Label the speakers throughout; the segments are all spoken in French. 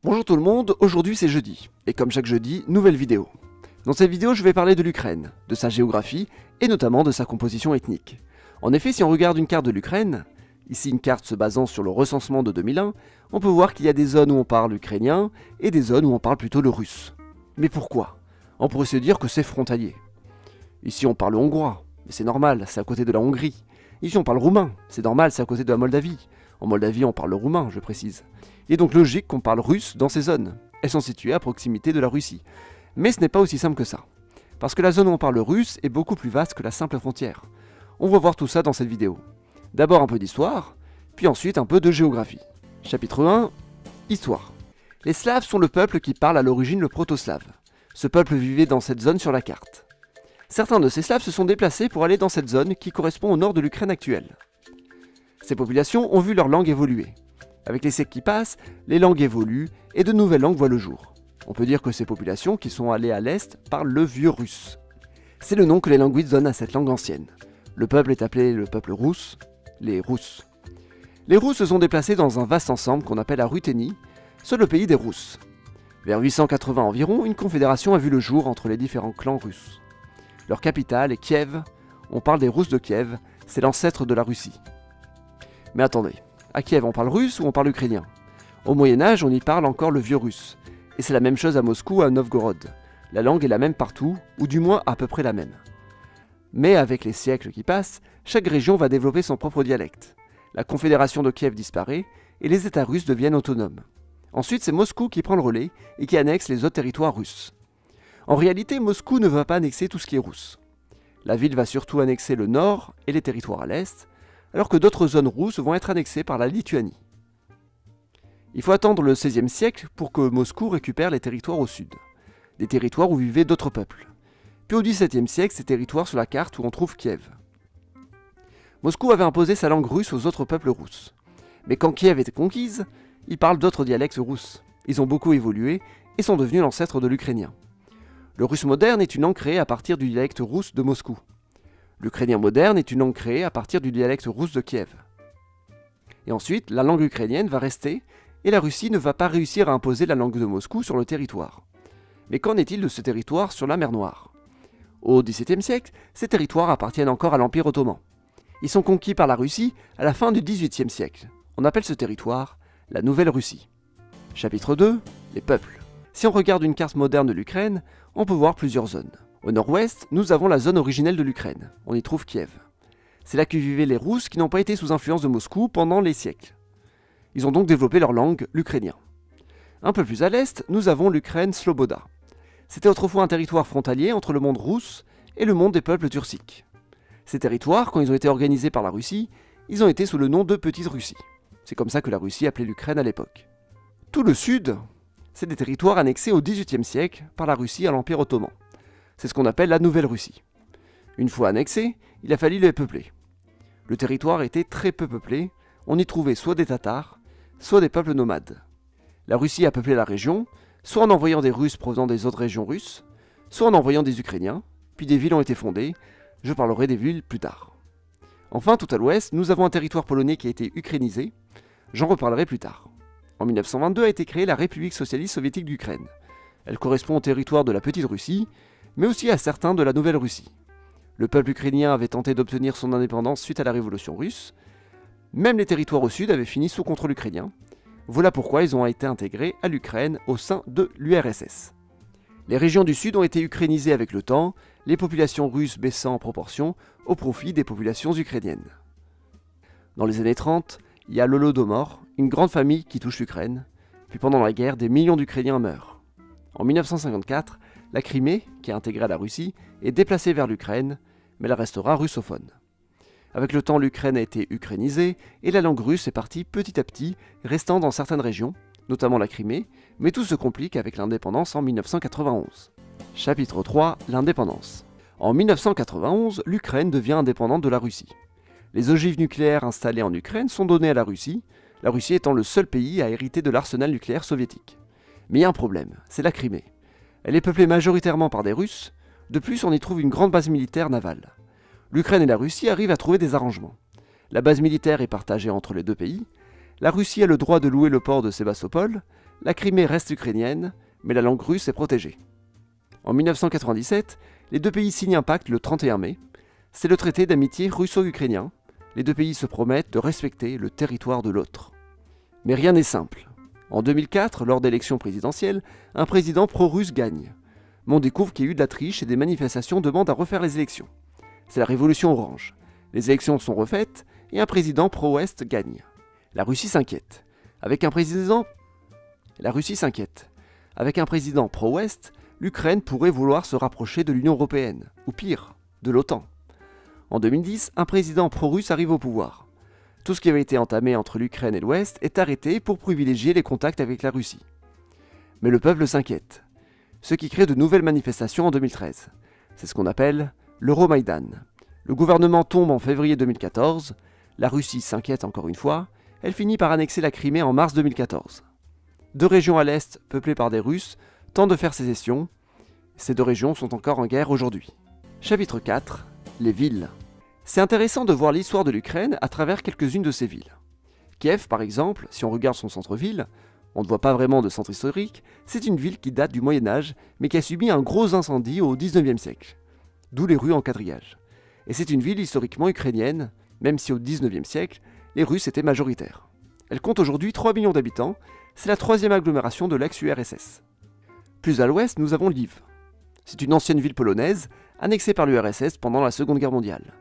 Speaker 1: Bonjour tout le monde, aujourd'hui c'est jeudi, et comme chaque jeudi, nouvelle vidéo. Dans cette vidéo, je vais parler de l'Ukraine, de sa géographie, et notamment de sa composition ethnique. En effet, si on regarde une carte de l'Ukraine, ici une carte se basant sur le recensement de 2001, on peut voir qu'il y a des zones où on parle ukrainien, et des zones où on parle plutôt le russe. Mais pourquoi? On pourrait se dire que c'est frontalier. Ici on parle hongrois, mais c'est normal, c'est à côté de la Hongrie. Ici on parle roumain, c'est normal, c'est à côté de la Moldavie. En Moldavie on parle le roumain, je précise. Il est donc logique qu'on parle russe dans ces zones. Elles sont situées à proximité de la Russie. Mais ce n'est pas aussi simple que ça. Parce que la zone où on parle russe est beaucoup plus vaste que la simple frontière. On va voir tout ça dans cette vidéo. D'abord un peu d'histoire, puis ensuite un peu de géographie. Chapitre 1, Histoire. Les Slaves sont le peuple qui parle à l'origine le proto-slave. Ce peuple vivait dans cette zone sur la carte. Certains de ces Slaves se sont déplacés pour aller dans cette zone qui correspond au nord de l'Ukraine actuelle. Ces populations ont vu leur langue évoluer. Avec les siècles qui passent, les langues évoluent et de nouvelles langues voient le jour. On peut dire que ces populations qui sont allées à l'est parlent le vieux russe. C'est le nom que les linguistes donnent à cette langue ancienne. Le peuple est appelé le peuple rousse, les Rousses. Les Rousses se sont déplacés dans un vaste ensemble qu'on appelle la Ruthénie, c'est le pays des Rousses. Vers 880 environ, une confédération a vu le jour entre les différents clans russes. Leur capitale est Kiev, on parle des Rousses de Kiev, c'est l'ancêtre de la Russie. Mais attendez, à Kiev on parle russe ou on parle ukrainien? Au Moyen-Âge on y parle encore le vieux russe, et c'est la même chose à Moscou ou à Novgorod. La langue est la même partout, ou du moins à peu près la même. Mais avec les siècles qui passent, chaque région va développer son propre dialecte. La confédération de Kiev disparaît, et les États russes deviennent autonomes. Ensuite c'est Moscou qui prend le relais et qui annexe les autres territoires russes. En réalité, Moscou ne va pas annexer tout ce qui est russe. La ville va surtout annexer le nord et les territoires à l'est, alors que d'autres zones russes vont être annexées par la Lituanie. Il faut attendre le XVIe siècle pour que Moscou récupère les territoires au sud, des territoires où vivaient d'autres peuples. Puis au XVIIe siècle, ces territoires sur la carte où on trouve Kiev. Moscou avait imposé sa langue russe aux autres peuples russes. Mais quand Kiev était conquise, ils parlent d'autres dialectes russes. Ils ont beaucoup évolué et sont devenus l'ancêtre de l'ukrainien. Le russe moderne est une langue créée à partir du dialecte russe de Moscou. L'ukrainien moderne est une langue créée à partir du dialecte russe de Kiev. Et ensuite, la langue ukrainienne va rester, et la Russie ne va pas réussir à imposer la langue de Moscou sur le territoire. Mais qu'en est-il de ce territoire sur la mer Noire? Au XVIIe siècle, ces territoires appartiennent encore à l'Empire ottoman. Ils sont conquis par la Russie à la fin du XVIIIe siècle. On appelle ce territoire la Nouvelle Russie. Chapitre 2, les peuples. Si on regarde une carte moderne de l'Ukraine, on peut voir plusieurs zones. Au nord-ouest, nous avons la zone originelle de l'Ukraine. On y trouve Kiev. C'est là que vivaient les Rousses qui n'ont pas été sous influence de Moscou pendant les siècles. Ils ont donc développé leur langue, l'ukrainien. Un peu plus à l'est, nous avons l'Ukraine Sloboda. C'était autrefois un territoire frontalier entre le monde russe et le monde des peuples turciques. Ces territoires, quand ils ont été organisés par la Russie, ils ont été sous le nom de Petite Russie. C'est comme ça que la Russie appelait l'Ukraine à l'époque. Tout le sud, c'est des territoires annexés au XVIIIe siècle par la Russie à l'Empire ottoman. C'est ce qu'on appelle la Nouvelle Russie. Une fois annexé, il a fallu les peupler. Le territoire était très peu peuplé, on y trouvait soit des Tatars, soit des peuples nomades. La Russie a peuplé la région, soit en envoyant des Russes provenant des autres régions russes, soit en envoyant des Ukrainiens, puis des villes ont été fondées, je parlerai des villes plus tard. Enfin, tout à l'ouest, nous avons un territoire polonais qui a été ukrainisé, j'en reparlerai plus tard. En 1922 a été créée la République socialiste soviétique d'Ukraine. Elle correspond au territoire de la Petite Russie, mais aussi à certains de la Nouvelle Russie. Le peuple ukrainien avait tenté d'obtenir son indépendance suite à la révolution russe. Même les territoires au sud avaient fini sous contrôle ukrainien. Voilà pourquoi ils ont été intégrés à l'Ukraine au sein de l'URSS. Les régions du sud ont été ukrainisées avec le temps, les populations russes baissant en proportion au profit des populations ukrainiennes. Dans les années 30, il y a l'Holodomor, une grande famille qui touche l'Ukraine, puis pendant la guerre, des millions d'Ukrainiens meurent. En 1954, la Crimée, qui est intégrée à la Russie, est déplacée vers l'Ukraine, mais elle restera russophone. Avec le temps, l'Ukraine a été ukrainisée, et la langue russe est partie petit à petit, restant dans certaines régions, notamment la Crimée, mais tout se complique avec l'indépendance en 1991. Chapitre 3, l'indépendance. En 1991, l'Ukraine devient indépendante de la Russie. Les ogives nucléaires installées en Ukraine sont données à la Russie étant le seul pays à hériter de l'arsenal nucléaire soviétique. Mais il y a un problème, c'est la Crimée. Elle est peuplée majoritairement par des Russes, de plus on y trouve une grande base militaire navale. L'Ukraine et la Russie arrivent à trouver des arrangements. La base militaire est partagée entre les deux pays, la Russie a le droit de louer le port de Sébastopol, La Crimée reste ukrainienne, mais la langue russe est protégée. En 1997, les deux pays signent un pacte le 31 mai. C'est le traité d'amitié russo-ukrainien. Les deux pays se promettent de respecter le territoire de l'autre. Mais rien n'est simple. En 2004, lors d'élections présidentielles, un président pro-russe gagne. Mais on découvre qu'il y a eu de la triche et des manifestations demandent à refaire les élections. C'est la révolution orange. Les élections sont refaites et un président pro-ouest gagne. La Russie s'inquiète. Avec un président pro-ouest, l'Ukraine pourrait vouloir se rapprocher de l'Union européenne, ou pire, de l'OTAN. En 2010, un président pro-russe arrive au pouvoir. Tout ce qui avait été entamé entre l'Ukraine et l'Ouest est arrêté pour privilégier les contacts avec la Russie. Mais le peuple s'inquiète, ce qui crée de nouvelles manifestations en 2013. C'est ce qu'on appelle l'Euromaïdan. Le gouvernement tombe en février 2014, la Russie s'inquiète encore une fois, elle finit par annexer la Crimée en mars 2014. Deux régions à l'est, peuplées par des Russes, tentent de faire sécession. Ces deux régions sont encore en guerre aujourd'hui. Chapitre 4. Les villes. C'est intéressant de voir l'histoire de l'Ukraine à travers quelques-unes de ces villes. Kiev, par exemple, si on regarde son centre-ville, on ne voit pas vraiment de centre historique, c'est une ville qui date du Moyen-Âge, mais qui a subi un gros incendie au XIXe siècle. D'où les rues en quadrillage. Et c'est une ville historiquement ukrainienne, même si au XIXe siècle, les Russes étaient majoritaires. Elle compte aujourd'hui 3 millions d'habitants, c'est la troisième agglomération de l'ex-URSS. Plus à l'ouest, nous avons Lviv. C'est une ancienne ville polonaise, annexée par l'URSS pendant la Seconde Guerre mondiale.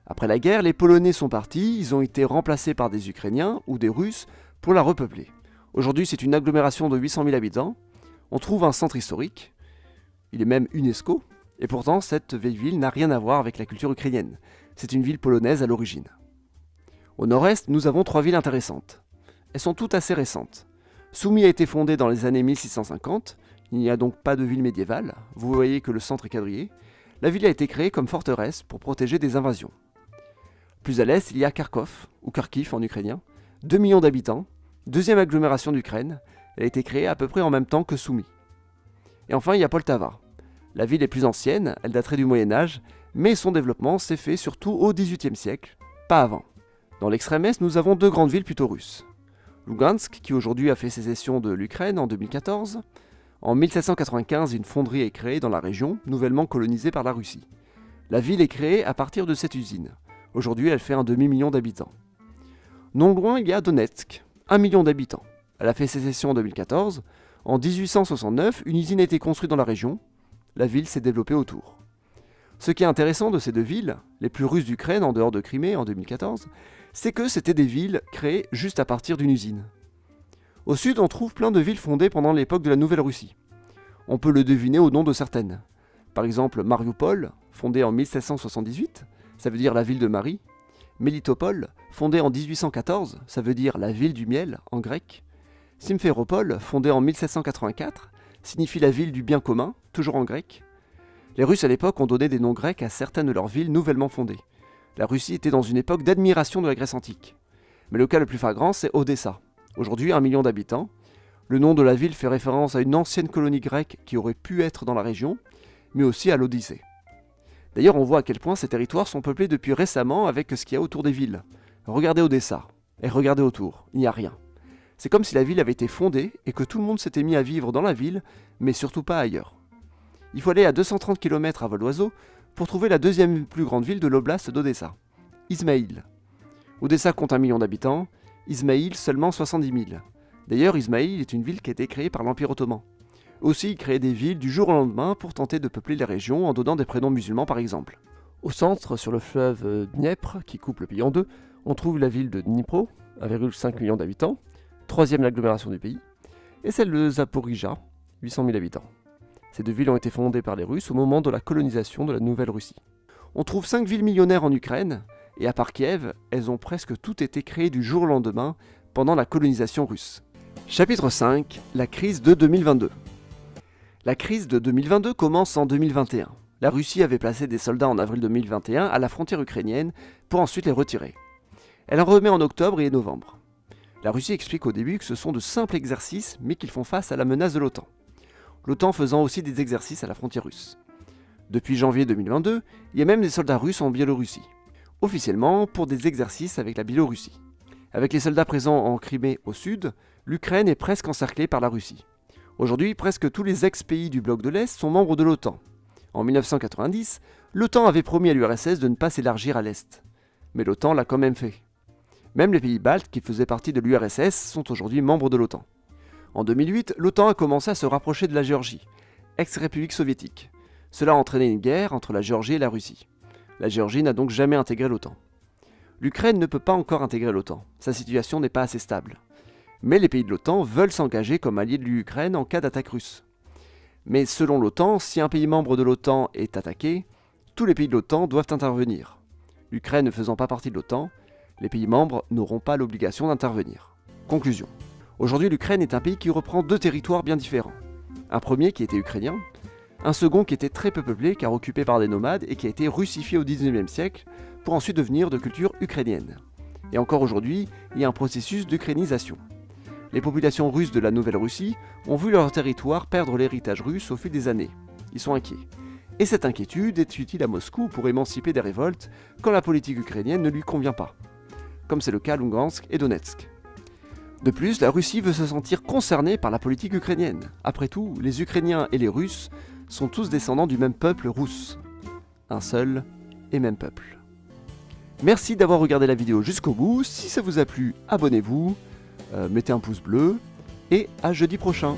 Speaker 1: Après la guerre, les Polonais sont partis, ils ont été remplacés par des Ukrainiens ou des Russes pour la repeupler. Aujourd'hui, c'est une agglomération de 800 000 habitants. On trouve un centre historique, il est même UNESCO, et pourtant cette vieille ville n'a rien à voir avec la culture ukrainienne. C'est une ville polonaise à l'origine. Au nord-est, nous avons 3 villes intéressantes. Elles sont toutes assez récentes. Soumy a été fondée dans les années 1650, il n'y a donc pas de ville médiévale, vous voyez que le centre est quadrillé. La ville a été créée comme forteresse pour protéger des invasions. Plus à l'est, il y a Kharkov, ou Kharkiv en ukrainien, 2 millions d'habitants, deuxième agglomération d'Ukraine, elle a été créée à peu près en même temps que Soumy. Et enfin, il y a Poltava. La ville est plus ancienne, elle daterait du Moyen-Âge, mais son développement s'est fait surtout au XVIIIe siècle, pas avant. Dans l'extrême est, nous avons 2 grandes villes plutôt russes. Lugansk, qui aujourd'hui a fait sécession de l'Ukraine en 2014. En 1795, une fonderie est créée dans la région, nouvellement colonisée par la Russie. La ville est créée à partir de cette usine. Aujourd'hui, elle fait un demi-million d'habitants. Non loin, il y a Donetsk, 1 million d'habitants. Elle a fait sécession en 2014. En 1869, une usine a été construite dans la région. La ville s'est développée autour. Ce qui est intéressant de ces 2 villes, les plus russes d'Ukraine en dehors de Crimée en 2014, c'est que c'était des villes créées juste à partir d'une usine. Au sud, on trouve plein de villes fondées pendant l'époque de la Nouvelle-Russie. On peut le deviner au nom de certaines. Par exemple, Mariupol, fondée en 1778, ça veut dire la ville de Marie. Mélitopol, fondée en 1814, ça veut dire la ville du miel en grec. Simferopol, fondée en 1784, signifie la ville du bien commun, toujours en grec. Les Russes à l'époque ont donné des noms grecs à certaines de leurs villes nouvellement fondées. La Russie était dans une époque d'admiration de la Grèce antique. Mais le cas le plus flagrant, c'est Odessa. Aujourd'hui, 1 million d'habitants. Le nom de la ville fait référence à une ancienne colonie grecque qui aurait pu être dans la région, mais aussi à l'Odyssée. D'ailleurs, on voit à quel point ces territoires sont peuplés depuis récemment avec ce qu'il y a autour des villes. Regardez Odessa, et regardez autour, il n'y a rien. C'est comme si la ville avait été fondée et que tout le monde s'était mis à vivre dans la ville, mais surtout pas ailleurs. Il faut aller à 230 km à vol d'oiseau pour trouver la deuxième plus grande ville de l'oblast d'Odessa, Izmaïl. Odessa compte 1 million d'habitants, Izmaïl seulement 70 000. D'ailleurs, Izmaïl est une ville qui a été créée par l'Empire ottoman. Aussi, il créait des villes du jour au lendemain pour tenter de peupler les régions en donnant des prénoms musulmans par exemple. Au centre, sur le fleuve Dniepr, qui coupe le pays en deux, on trouve la ville de Dnipro, 1,5 million d'habitants, troisième agglomération du pays, et celle de Zaporijjia, 800 000 habitants. Ces 2 villes ont été fondées par les Russes au moment de la colonisation de la Nouvelle-Russie. On trouve 5 villes millionnaires en Ukraine, et à part Kiev, elles ont presque toutes été créées du jour au lendemain pendant la colonisation russe. Chapitre 5. La crise de 2022. La crise de 2022 commence en 2021. La Russie avait placé des soldats en avril 2021 à la frontière ukrainienne pour ensuite les retirer. Elle en remet en octobre et novembre. La Russie explique au début que ce sont de simples exercices mais qu'ils font face à la menace de l'OTAN. L'OTAN faisant aussi des exercices à la frontière russe. Depuis janvier 2022, il y a même des soldats russes en Biélorussie. Officiellement pour des exercices avec la Biélorussie. Avec les soldats présents en Crimée au sud, l'Ukraine est presque encerclée par la Russie. Aujourd'hui, presque tous les ex-pays du bloc de l'Est sont membres de l'OTAN. En 1990, l'OTAN avait promis à l'URSS de ne pas s'élargir à l'Est. Mais l'OTAN l'a quand même fait. Même les pays baltes, qui faisaient partie de l'URSS, sont aujourd'hui membres de l'OTAN. En 2008, l'OTAN a commencé à se rapprocher de la Géorgie, ex-république soviétique. Cela a entraîné une guerre entre la Géorgie et la Russie. La Géorgie n'a donc jamais intégré l'OTAN. L'Ukraine ne peut pas encore intégrer l'OTAN, sa situation n'est pas assez stable. Mais les pays de l'OTAN veulent s'engager comme alliés de l'Ukraine en cas d'attaque russe. Mais selon l'OTAN, si un pays membre de l'OTAN est attaqué, tous les pays de l'OTAN doivent intervenir. L'Ukraine ne faisant pas partie de l'OTAN, les pays membres n'auront pas l'obligation d'intervenir. Conclusion. Aujourd'hui, l'Ukraine est un pays qui reprend deux territoires bien différents. Un premier qui était ukrainien, un second qui était très peu peuplé car occupé par des nomades et qui a été russifié au XIXe siècle pour ensuite devenir de culture ukrainienne. Et encore aujourd'hui, il y a un processus d'ukrainisation. Les populations russes de la Nouvelle-Russie ont vu leur territoire perdre l'héritage russe au fil des années. Ils sont inquiets. Et cette inquiétude est utile à Moscou pour émanciper des révoltes quand la politique ukrainienne ne lui convient pas, comme c'est le cas à Lugansk et Donetsk. De plus, la Russie veut se sentir concernée par la politique ukrainienne. Après tout, les Ukrainiens et les Russes sont tous descendants du même peuple russe. Un seul et même peuple. Merci d'avoir regardé la vidéo jusqu'au bout. Si ça vous a plu, abonnez-vous, mettez un pouce bleu et à jeudi prochain.